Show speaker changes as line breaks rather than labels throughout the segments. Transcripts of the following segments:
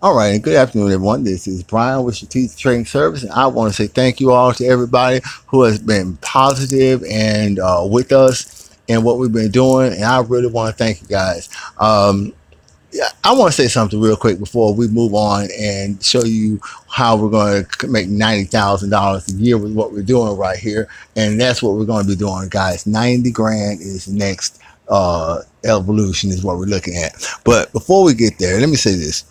All right, and good afternoon, everyone. This is Brian with Strategic Trading Service, and I want to say thank you all to everybody who has been positive and with us in what we've been doing. And I really want to thank you guys. Yeah, I want to say something real quick before we move on and show you how we're going to make $90,000 a year with what we're doing right here, and that's what we're going to be doing, guys. 90 grand is the next evolution, is what we're looking at. But before we get there, let me say this.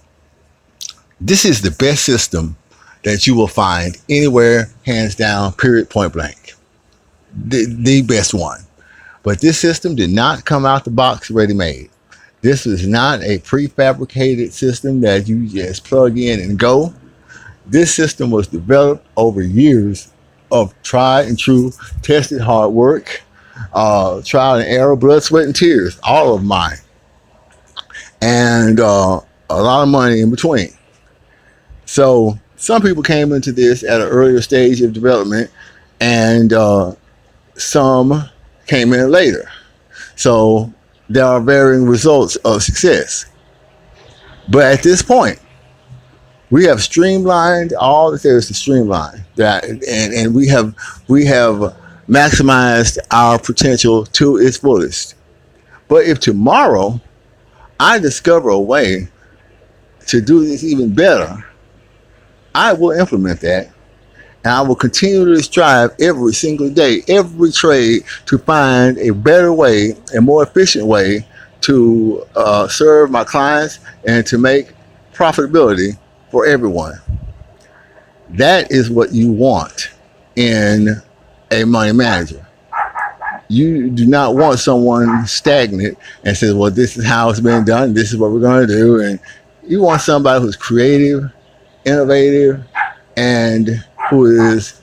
This is the best system that you will find anywhere, hands down, period, point blank. The best one. But this system did not come out the box ready made. This is not a prefabricated system that you just plug in and go. This system was developed over years of tried and true, tested hard work, trial and error, blood, sweat, and tears, all of mine, and a lot of money in between. So some people came into this at an earlier stage of development, and some came in later. So there are varying results of success. But at this point, we have streamlined all that there is to streamline that, and we have maximized our potential to its fullest. But if tomorrow I discover a way to do this even better, I will implement that, and I will continue to strive every single day, every trade, to find a better way, a more efficient way to serve my clients and to make profitability for everyone. That is what you want in a money manager. You do not want someone stagnant and says, well, this is how it's been done, this is what we're going to do. And you want somebody who's creative, innovative, and who is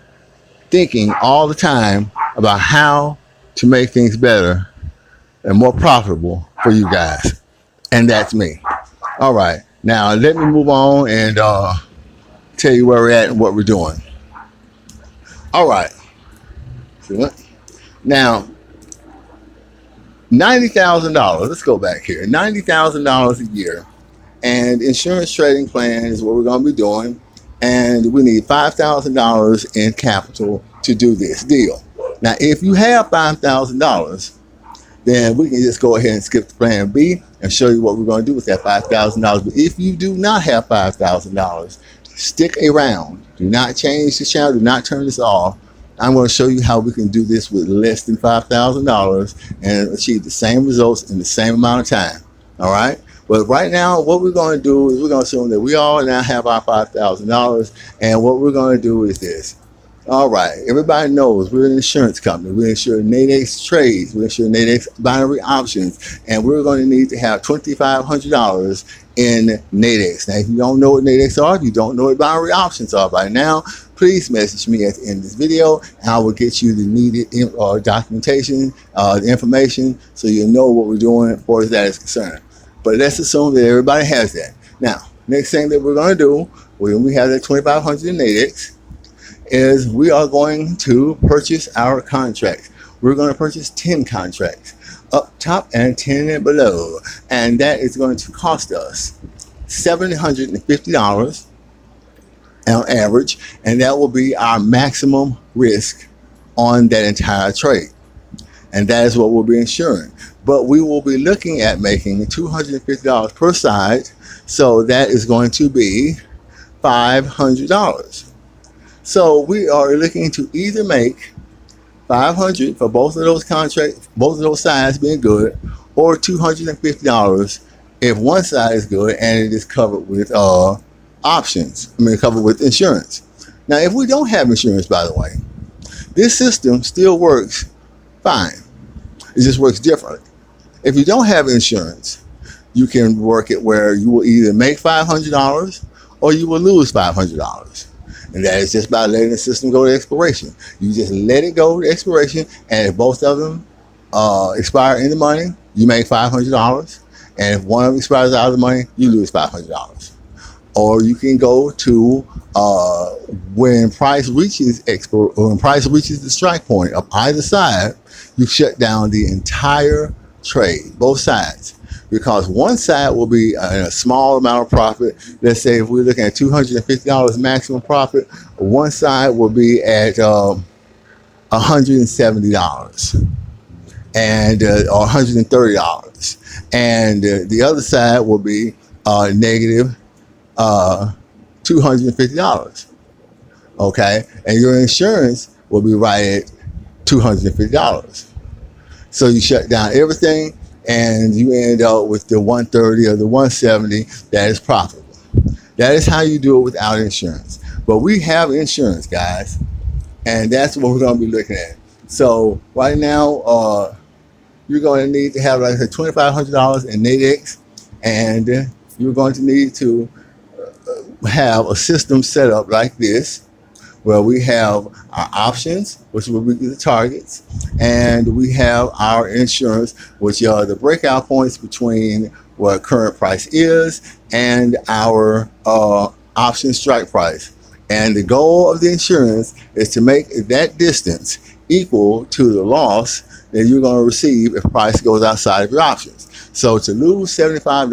thinking all the time about how to make things better and more profitable for you guys. And that's me. All right. Now, let me move on and tell you where we're at and what we're doing. All right. Now, $90,000. Let's go back here. $90,000 a year. And insurance trading plan is what we're going to be doing. And we need $5,000 in capital to do this deal. Now, if you have $5,000, then we can just go ahead and skip to plan B and show you what we're going to do with that $5,000. But if you do not have $5,000, stick around. Do not change the channel. Do not turn this off. I'm going to show you how we can do this with less than $5,000 and achieve the same results in the same amount of time. All right? But right now, what we're going to do is we're going to assume that we all now have our $5,000. And what we're going to do is this. All right. Everybody knows we're an insurance company. We insure Nadex trades. We insure Nadex binary options. And we're going to need to have $2,500 in Nadex. Now, if you don't know what Nadex are, if you don't know what binary options are by now, please message me at the end of this video, and I will get you the needed documentation, the information, so you know what we're doing as far as that is concerned. But let's assume that everybody has that. Now, next thing that we're going to do when we have that $2,500 in Nadex is we are going to purchase our contracts. We're going to purchase 10 contracts up top and 10 and below. And that is going to cost us $750 on average. And that will be our maximum risk on that entire trade. And that is what we'll be insuring. But we will be looking at making $250 per side. So that is going to be $500. So we are looking to either make $500 for both of those contracts, both of those sides being good, or $250 if one side is good and it is covered with options. Covered with insurance. Now, if we don't have insurance, by the way, this system still works fine. It just works differently. If you don't have insurance, you can work it where you will either make $500 or you will lose $500. And that is just by letting the system go to expiration. You just let it go to expiration, and if both of them expire in the money, you make $500. And if one of them expires out of the money, you lose $500. Or you can go to when price reaches the strike point of either side, you shut down the entire trade, both sides. because one side will be a small amount of profit. Let's say if we're looking at $250 maximum profit, one side will be at $170 and or $130, and the other side will be negative $250. Okay, and your insurance will be right at $250. So you shut down everything, and you end up with the 130 or the 170 that is profitable. That is how you do it without insurance. But we have insurance, guys, and that's what we're going to be looking at. So right now, you're going to need to have like $2,500 in Nadex, and you're going to need to have a system set up like this, where we have our options, which will be the targets, and we have our insurance, which are the breakout points between what current price is and our option strike price. And the goal of the insurance is to make that distance equal to the loss that you're going to receive if price goes outside of your options. So to lose $75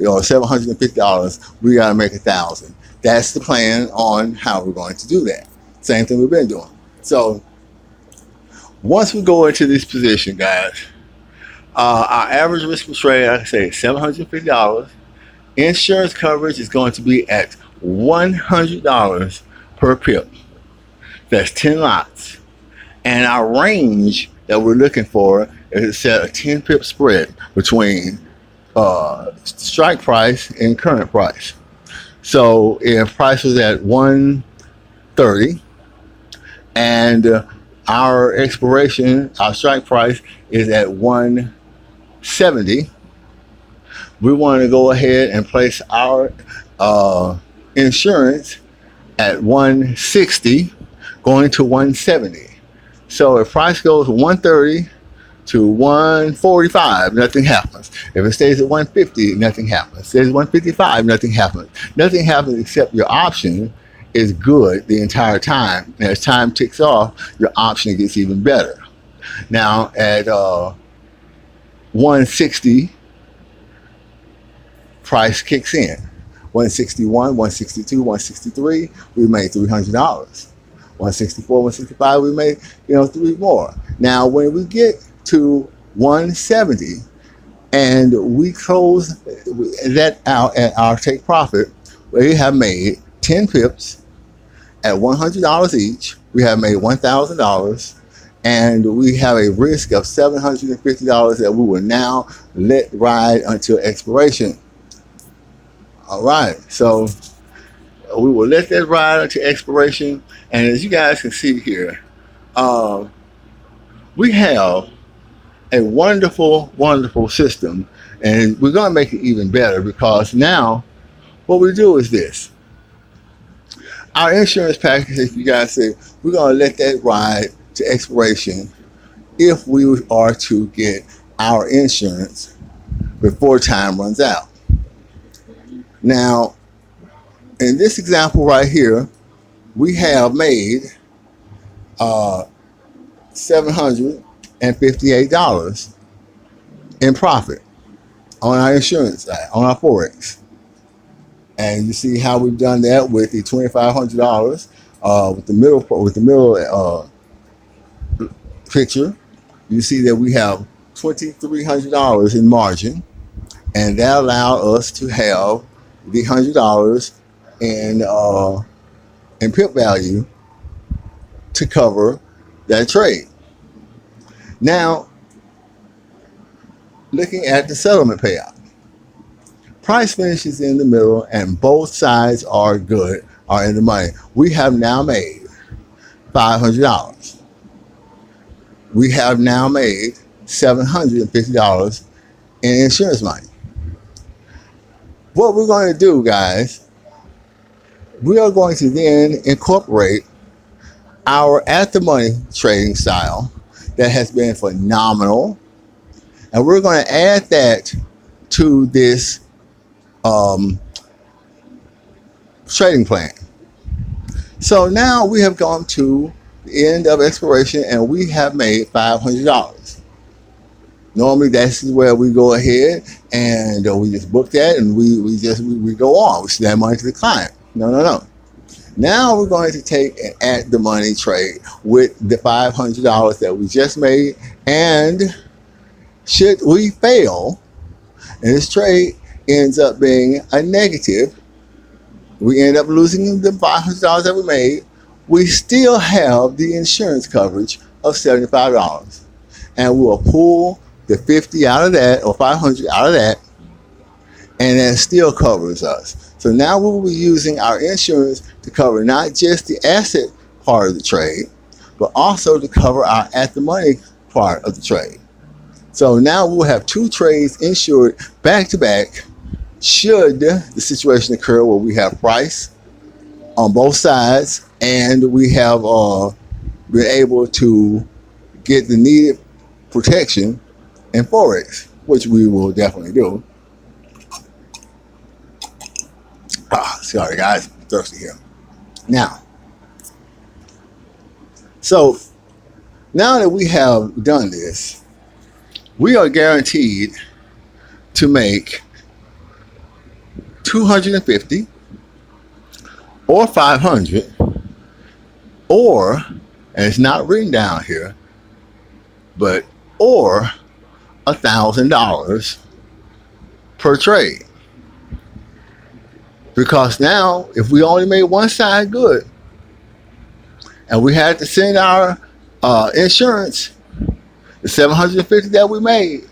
or $750, we got to make $1,000. That's the plan on how we're going to do that. Same thing we've been doing. So once we go into this position, guys, our average risk per trade, like I say, is $750. Insurance coverage is going to be at $100 per pip. That's 10 lots. And our range that we're looking for is a set of 10 pip spread between strike price and current price. So if price was at 130 and our expiration, our strike price is at 170, we want to go ahead and place our insurance at 160 going to 170. So if price goes 130 to 145, nothing happens. If it stays at 150, nothing happens. It stays at 155, nothing happens. Nothing happens except your option is good the entire time. And as time ticks off, your option gets even better. Now at 160, price kicks in. 161, 162, 163, we made $300. 164, 165, we made, three more. Now when we get to 170 and we close that out at our take profit, we have made 10 pips at $100 each. We have made $1,000, and we have a risk of $750 that we will now let ride until expiration. All right, so we will let that ride until expiration, and as you guys can see here, we have a wonderful, wonderful system, and we're going to make it even better, because now what we do is this. Our insurance package, if you guys say, we're going to let that ride to expiration if we are to get our insurance before time runs out. Now, in this example right here, we have made $758 in profit on our insurance side, on our Forex. And you see how we've done that with the $2,500 with the middle picture. You see that we have $2,300 in margin, and that allowed us to have the $100 in pip value to cover that trade. Now, looking at the settlement payout. Price finishes in the middle and both sides are good, are in the money. We have now made $500. We have now made $750 in insurance money. What we're going to do, guys, we are going to then incorporate our at-the-money trading style that has been phenomenal, and we're going to add that to this trading plan. So now we have gone to the end of expiration and we have made $500. Normally, that's where we go ahead and we just book that, and we go on. We send that money to the client. No, no, no. Now we're going to take an at the money trade with the $500 that we just made, and should we fail, and this trade ends up being a negative, we end up losing the $500 that we made, we still have the insurance coverage of $75. And we'll pull the 50 out of that, or 500 out of that, and that still covers us. So now we will be using our insurance to cover not just the asset part of the trade, but also to cover our at the money part of the trade. So now we'll have two trades insured back to back should the situation occur where we have price on both sides and we have been able to get the needed protection in Forex, which we will definitely do. Sorry guys, I'm thirsty here. Now, so now that we have done this, we are guaranteed to make 250 or 500 or, and it's not written down here, but or $1,000 per trade. Because now, if we only made one side good, and we had to send our insurance, the $750 that we made,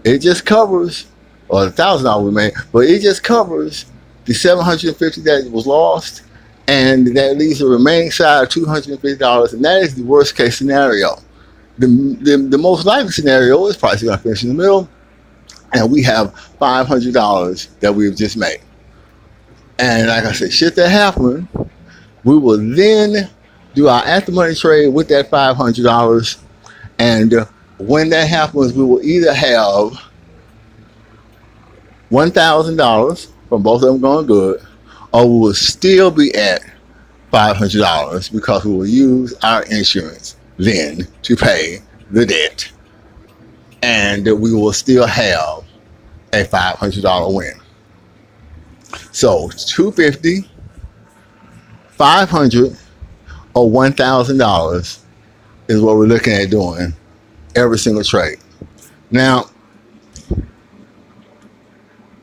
it just covers, or the $1,000 we made, but it just covers the $750 that was lost, and that leaves the remaining side of $250, and that is the worst case scenario. The most likely scenario is price going to finish in the middle, and we have $500 that we've just made. And like I said, should that happen, we will then do our at the money trade with that $500. And when that happens, we will either have $1,000 from both of them going good, or we will still be at $500 because we will use our insurance then to pay the debt. And we will still have a $500 win. So $250, $500, or $1,000 is what we're looking at doing every single trade. Now,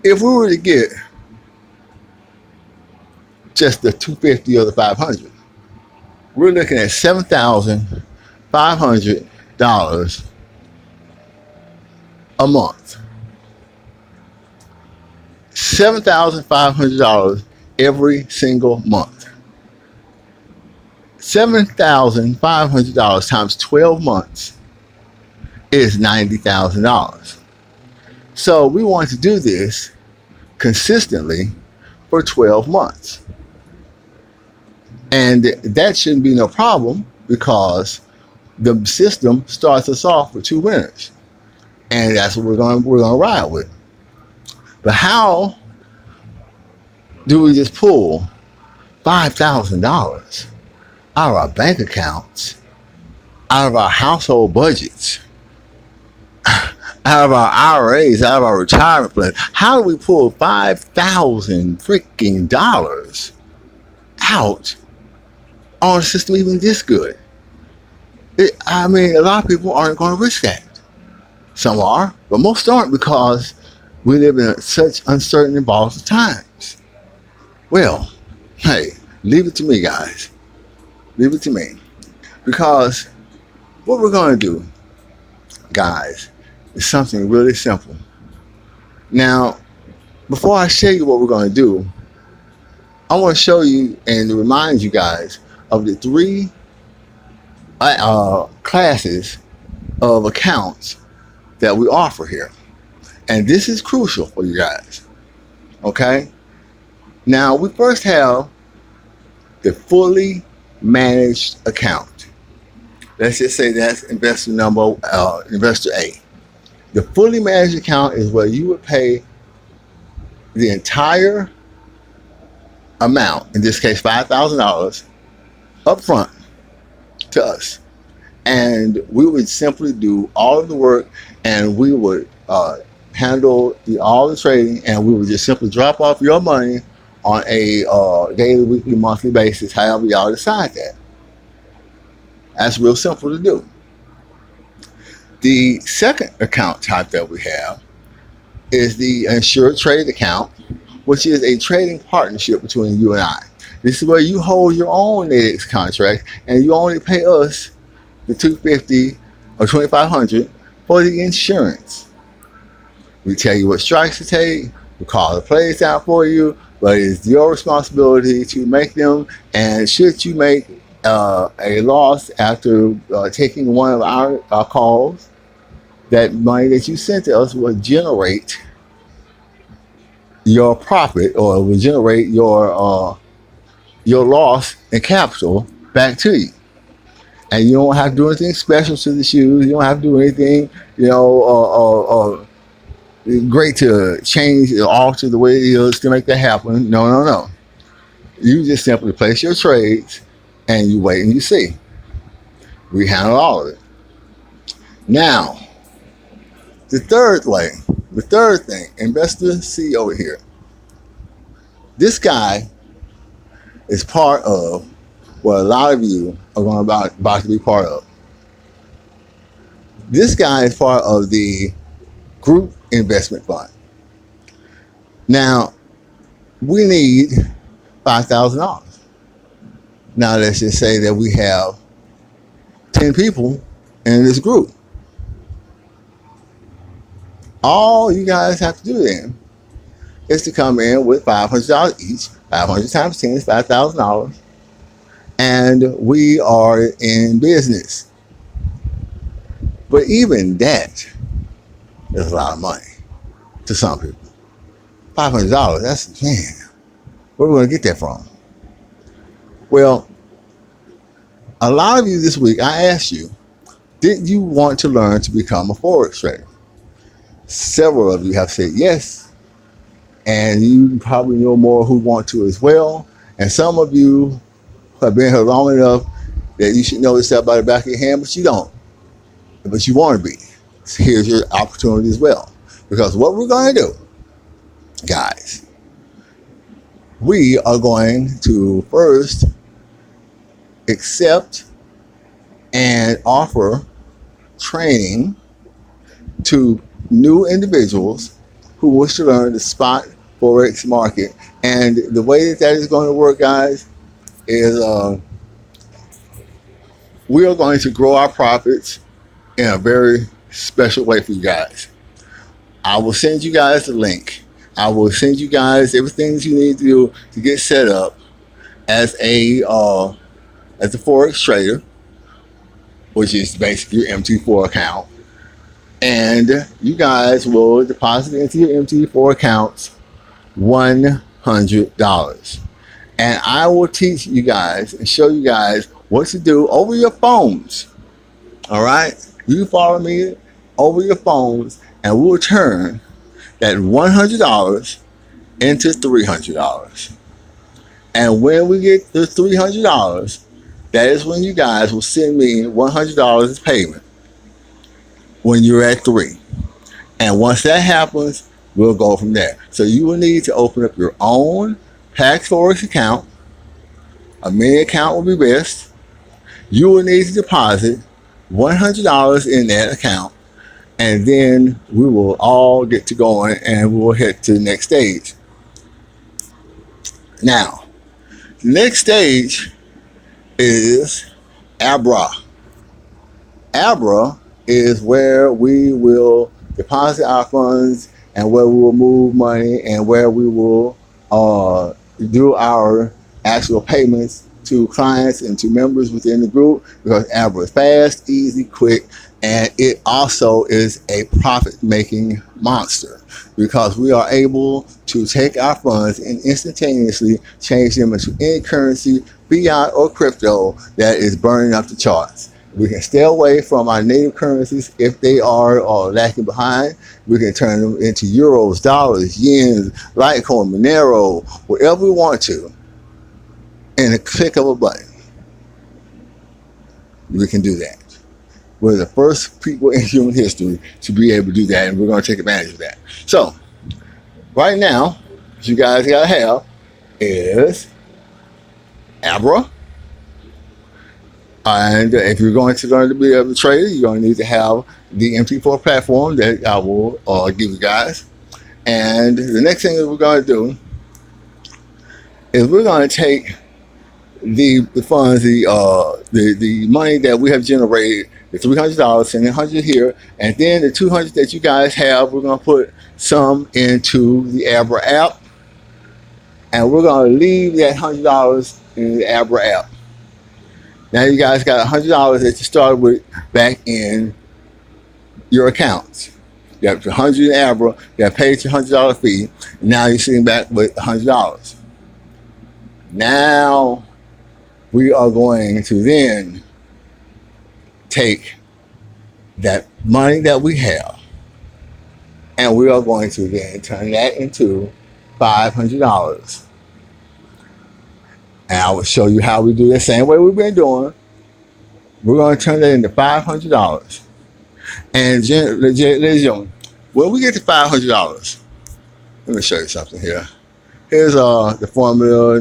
if we were to get just the $250 or the $500, we're looking at $7,500 a month. $7,500 every single month. $7,500 times 12 months is $90,000. So we want to do this consistently for 12 months. And that shouldn't be no problem because the system starts us off with two winners. And that's what we're going to ride with. But how do we just pull $5,000 out of our bank accounts, out of our household budgets, out of our IRAs, out of our retirement plan? How do we pull $5,000 freaking dollars out on a system even this good? I mean, a lot of people aren't going to risk that. Some are, but most aren't because we live in such uncertain and volatile times. Well, hey, leave it to me, guys. Leave it to me. Because what we're going to do, guys, is something really simple. Now, before I show you what we're going to do, I want to show you and remind you guys of the three classes of accounts that we offer here. And this is crucial for you guys. Okay? Now, we first have the fully managed account. Let's just say that's investor A. The fully managed account is where you would pay the entire amount, in this case $5,000, up front to us. And we would simply do all of the work and we would handle all the trading, and we would just simply drop off your money on a daily, weekly, monthly basis, however y'all decide that. That's real simple to do. The second account type that we have is the insured trade account, which is a trading partnership between you and I. This is where you hold your own NADEX contract, and you only pay us the $250 or $2,500 for the insurance. We tell you what strikes to take, we call the plays out for you, but it's your responsibility to make them. And should you make a loss after taking one of our calls, that money that you sent to us will generate your profit, or will generate your loss in capital back to you. And you don't have to do anything special to the shoes. You don't have to do anything, great to change or alter the way it is to make that happen. No. You just simply place your trades and you wait and you see. We handle all of it. Now, the third thing, Investor C over here. This guy is part of what a lot of you are going about to be part of. This guy is part of the group investment fund. Now, we need $5,000. Now, let's just say that we have 10 people in this group. All you guys have to do then is to come in with $500 each. 500 times 10 is $5,000. And we are in business. But even that is a lot of money to some people. $500, that's, man, where are we going to get that from? Well, a lot of you this week, I asked you, did you want to learn to become a Forex trader? Several of you have said yes, and you probably know more who want to as well. And some of you have been here long enough that you should know this stuff by the back of your hand, but you don't. But you want to be. So here's your opportunity as well. Because what we're going to do, guys, we are going to first accept and offer training to new individuals who wish to learn the spot Forex market. And the way that is going to work, guys, is we are going to grow our profits in a very special way for you guys. I will send you guys the link. I will send you guys everything that you need to do to get set up as a Forex trader, which is basically your MT4 account. And you guys will deposit into your MT4 accounts $100. And I will teach you guys and show you guys what to do over your phones. All right? You follow me over your phones, and we'll turn that $100 into $300. And when we get the $300, that is when you guys will send me $100 as payment when you're at 3. And once that happens, we'll go from there. So you will need to open up your own Pax Forex account. A mini account will be best. You will need to deposit $100 in that account, and then we will all get to going and we will head to the next stage. Now, the next stage is Abra. Abra is where we will deposit our funds and where we will move money and where we will do our actual payments to clients and to members within the group, because Abra is fast, easy, quick, and it also is a profit-making monster, because we are able to take our funds and instantaneously change them into any currency, fiat or crypto, that is burning up the charts. We can stay away from our native currencies if they are lacking behind. We can turn them into euros, dollars, yens, Litecoin, Monero, whatever we want to, in a click of a button. We can do that. We're the first people in human history to be able to do that, and we're going to take advantage of that. So, right now, what you guys got to have is Abra. And if you're going to learn to be a trader, you're going to need to have the MT4 platform that I will give you guys. And the next thing that we're going to do is we're going to take the funds, the money that we have generated, the $300, and the $100 here, and then the $200 that you guys have, we're going to put some into the Abra app, and we're going to leave that $100 in the Abra app. Now you guys got $100 that you started with back in your accounts. You have $100 in Abra, you have paid your $100 fee, and now you're sitting back with $100. Now we are going to then take that money that we have, and we are going to then turn that into $500. And I will show you how we do the same way we've been doing. We're going to turn that into $500. And ladies and gentlemen, when we get to $500, let me show you something here. Here's the formula.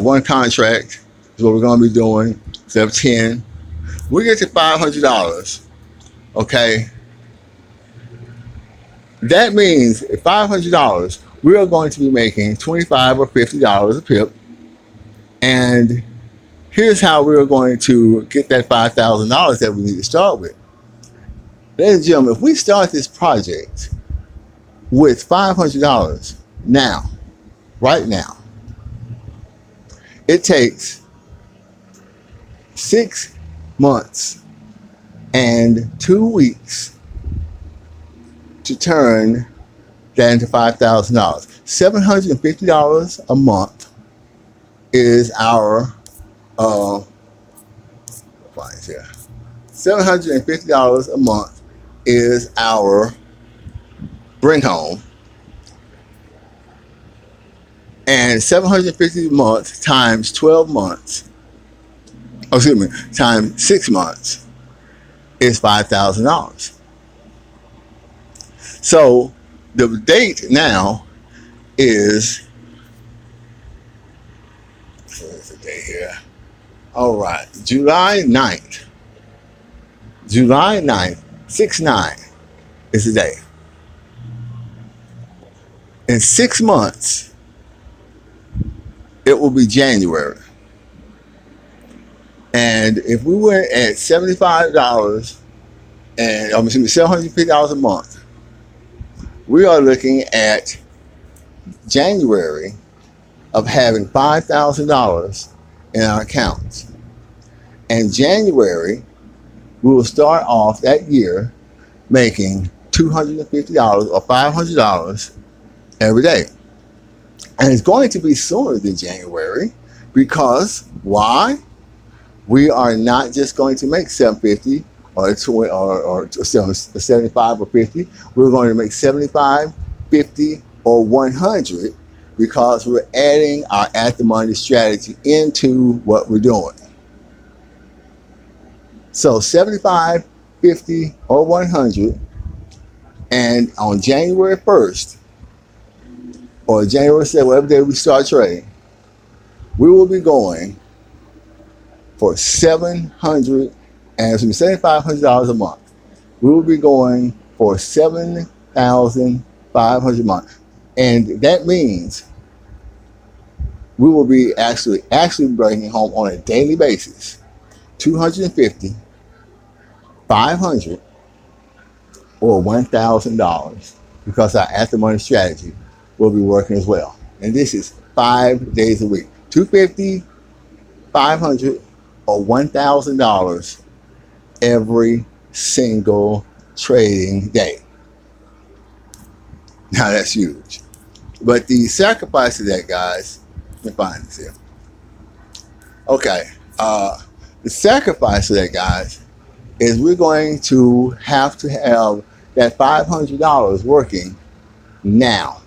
One contract is what we're going to be doing instead of 10. We get to $500. Okay. That means at $500, we are going to be making $25 or $50 a pip. And here's how we're going to get that $5,000 that we need to start with. Ladies and gentlemen, if we start this project with $500 now, right now, it takes 6 months and 2 weeks to turn that into $5,000. $750 a month is our here. $750 a month is our bring home, and $750 a month times 12 months, times 6 months is $5,000. So the date now is, where's the date here? All right, July 9th. July 9th, 6/9 is the day. In 6 months, it will be January. And if we went at $75 and $750 a month, we are looking at January of having $5,000 in our accounts. And January, we will start off that year making $250 or $500 every day. And it's going to be sooner than January because why? We are not just going to make $750 or 75 or 50. We're going to make 75, 50, or 100 because we're adding our at the money strategy into what we're doing. So 75, 50, or 100, and on January 1st, or January 2nd, whatever day we start trading, we will be going for $700 and $7,500 a month. We will be going for $7,500 a month. And that means we will be actually bringing home on a daily basis $250, $500, or $1,000 because our at the money strategy will be working as well. And this is 5 days a week. $250, $500, or $1,000 every single trading day. Now that's huge. But the sacrifice of that, guys, let me find this here. Okay. The sacrifice of that, guys, is we're going to have that $500 working now.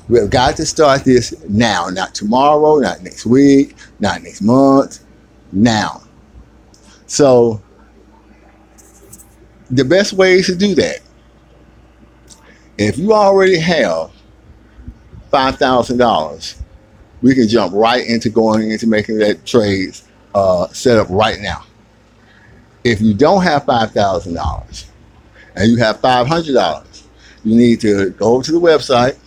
We've got to start this now, not tomorrow, not next week, not next month, now. So the best ways to do that, if you already have $5,000, we can jump right into going into making that trade set up right now. If you don't have $5,000 and you have $500, you need to go to the website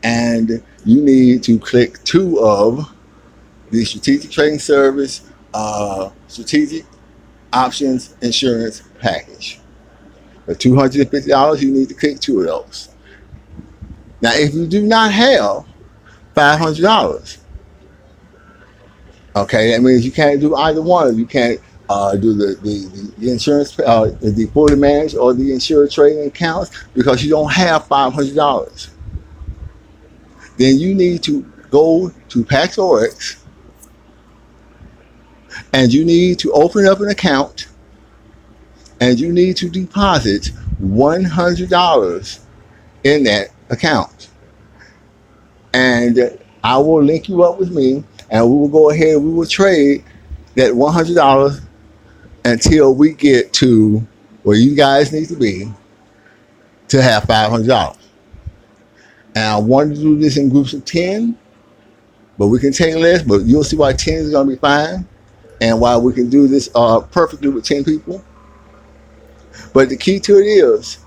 and you need to click two of the Strategic Trading Service Strategic Options Insurance Package. For $250, you need to click two of those. Now, if you do not have $500, okay, that means you can't do either one. You can't do the insurance, the fully managed or the insured trading accounts because you don't have $500. Then you need to go to Paxorex and you need to open up an account and you need to deposit $100 in that account. And I will link you up with me and we will go ahead and we will trade that $100 until we get to where you guys need to be to have $500. And I wanted to do this in groups of 10, but we can take less, but you'll see why 10 is going to be fine and why we can do this perfectly with 10 people. But the key to it is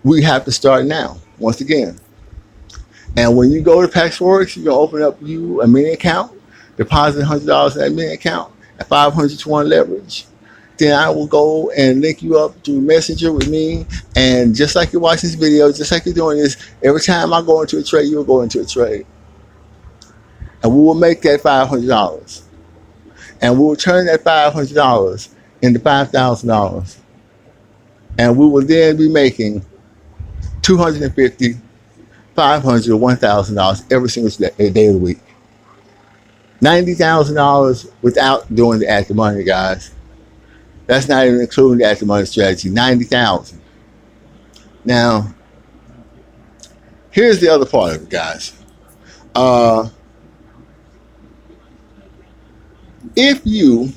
we have to start now, once again. And when you go to Paxorex, you're going to open up you a mini account, deposit $100 in that mini account at 500 to 1 leverage. Then I will go and link you up to Messenger with me. And just like you're watching this video, just like you're doing this, every time I go into a trade, you'll go into a trade. And we will make that $500. And we will turn that $500 into $5,000. And we will then be making $250, $500, $1,000 every single day of the week. $90,000 without doing the active money, guys. That's not even including the active money strategy. $90,000. Now, here's the other part of it, guys. If you,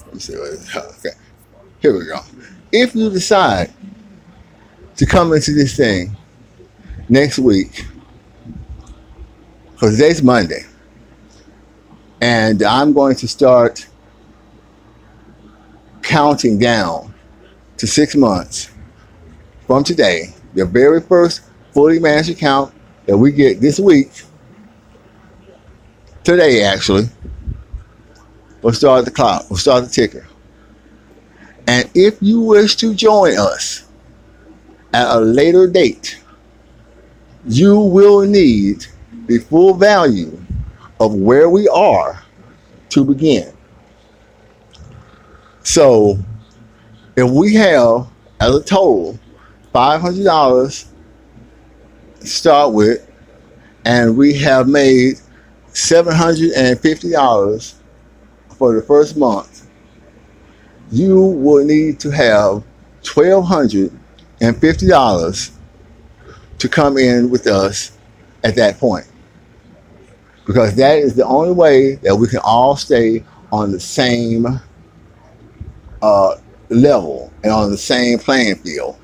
let me see what it is. Okay, here we go. If you decide to come into this thing next week, because today's Monday, and I'm going to start counting down to 6 months from today, the very first fully managed account that we get this week, today actually, we'll start the clock, we'll start the ticker. And if you wish to join us at a later date, you will need the full value of where we are to begin. So if we have as a total $500 to start with, and we have made $750 for the first month, you will need to have $1,250 to come in with us at that point. Because that is the only way that we can all stay on the same level and on the same playing field.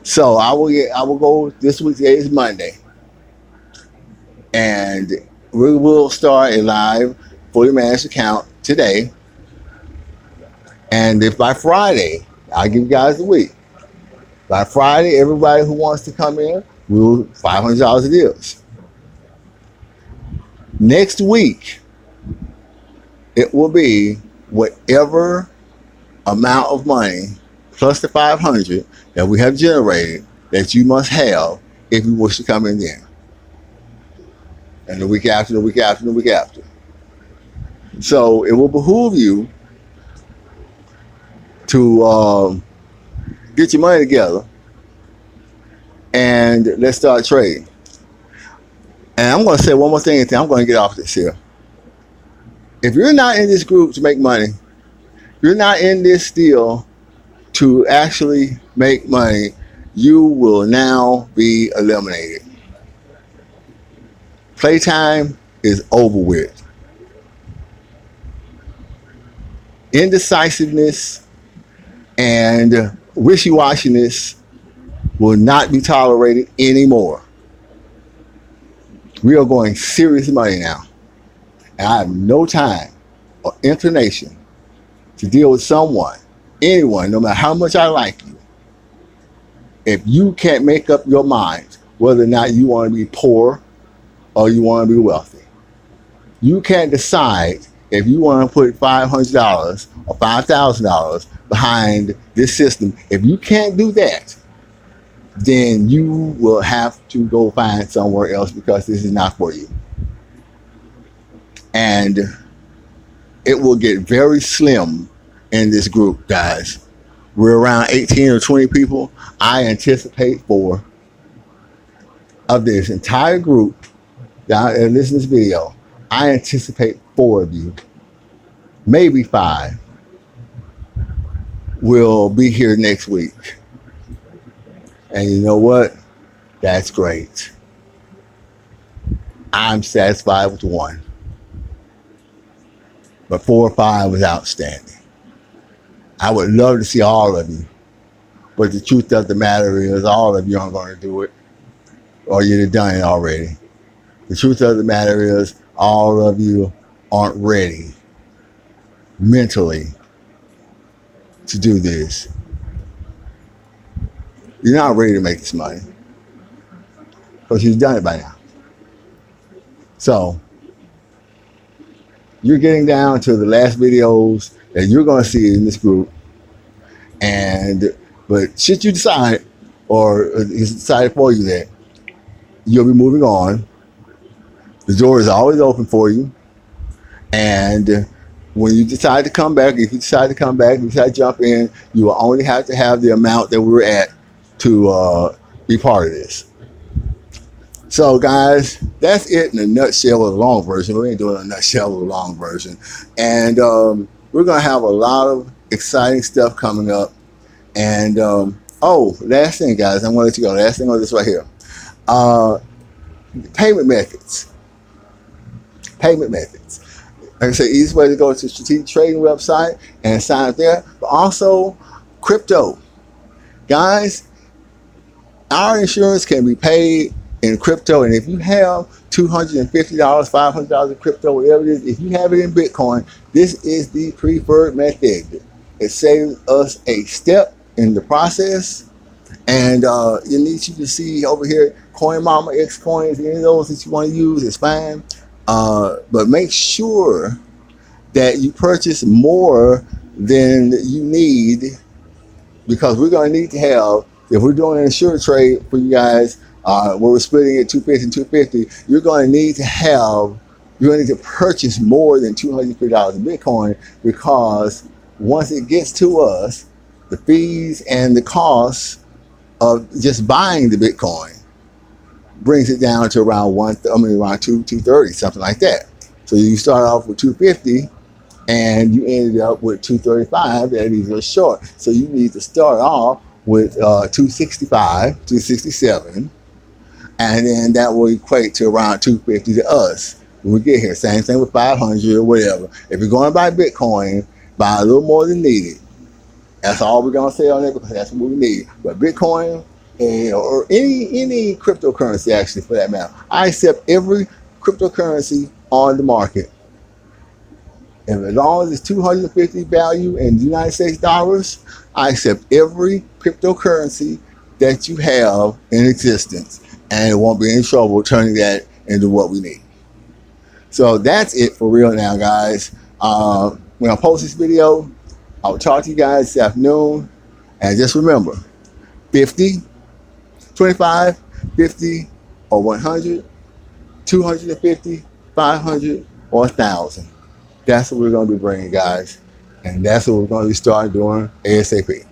So I will go this week. Today is Monday, and we will start a live fully managed account today. And if by Friday, I'll give you guys a week. By Friday, everybody who wants to come in, we'll $500 it is. Next week, it will be whatever amount of money plus the 500 that we have generated that you must have if you wish to come in there. And the week after, the week after, the week after. So it will behoove you to get your money together and let's start trading. And I'm going to say one more thing, and then I'm going to get off this here. If you're not in this group to make money, you're not in this deal to actually make money, you will now be eliminated. Playtime is over with. Indecisiveness and wishy-washiness will not be tolerated anymore. We are going serious money now. And I have no time or inclination to deal with someone, anyone, no matter how much I like you, if you can't make up your mind whether or not you want to be poor or you want to be wealthy. You can't decide if you want to put $500 or $5,000 behind this system. If you can't do that, then you will have to go find somewhere else because this is not for you. And it will get very slim in this group, guys. We're around 18 or 20 people. I anticipate 4 of this entire group that listen to this video. I anticipate 4 of you, maybe 5, will be here next week. And you know what? That's great. I'm satisfied with 1. But 4 or 5 was outstanding. I would love to see all of you. But the truth of the matter is all of you aren't going to do it. Or you'd have done it already. The truth of the matter is all of you aren't ready mentally to do this. You're not ready to make this money because you've done it by now. So you're getting down to the last videos that you're going to see in this group. But should you decide, or it's decided for you that you'll be moving on, the door is always open for you. And when you decide to come back, if you decide to come back, you decide to jump in, you will only have to have the amount that we're at to be part of this. So guys, that's it in a nutshell of the long version. We ain't doing a nutshell of the long version. And we're going to have a lot of exciting stuff coming up. And last thing, guys, I'm going to let you go. Last thing on this right here. Payment methods. Payment methods. Like I said, easiest way to go to Strategic Trading website and sign up there. But also crypto. Guys, our insurance can be paid in crypto. And if you have $250, $500 in crypto, whatever it is, if you have it in Bitcoin, this is the preferred method. It saves us a step in the process. And you need to see over here, CoinMama, Xcoins, any of those that you want to use is fine. But make sure that you purchase more than you need, because we're going to need to have, if we're doing an insurance trade for you guys, where we're splitting it 250 and 250, you're going to need to purchase more than $250 in Bitcoin, because once it gets to us, the fees and the costs of just buying the Bitcoin brings it down to around around 230, something like that. So you start off with 250 and you ended up with 235. That is a short. So you need to start off with 265, 267, and then that will equate to around 250 to us when we get here. Same thing with 500 or whatever. If you're going to buy Bitcoin, buy a little more than needed. That's all we're going to say on it, because that's what we need. But Bitcoin, or any cryptocurrency, actually, for that matter, I accept every cryptocurrency on the market. And as long as it's 250 value in United States dollars, I accept every cryptocurrency that you have in existence, and it won't be any trouble turning that into what we need. So that's it for real now, guys. When I post this video, I will talk to you guys this afternoon. And just remember, 50, 25, 50, or 100, 250, 500, or 1,000. That's what we're going to be bringing, guys. And that's what we're going to be starting doing ASAP.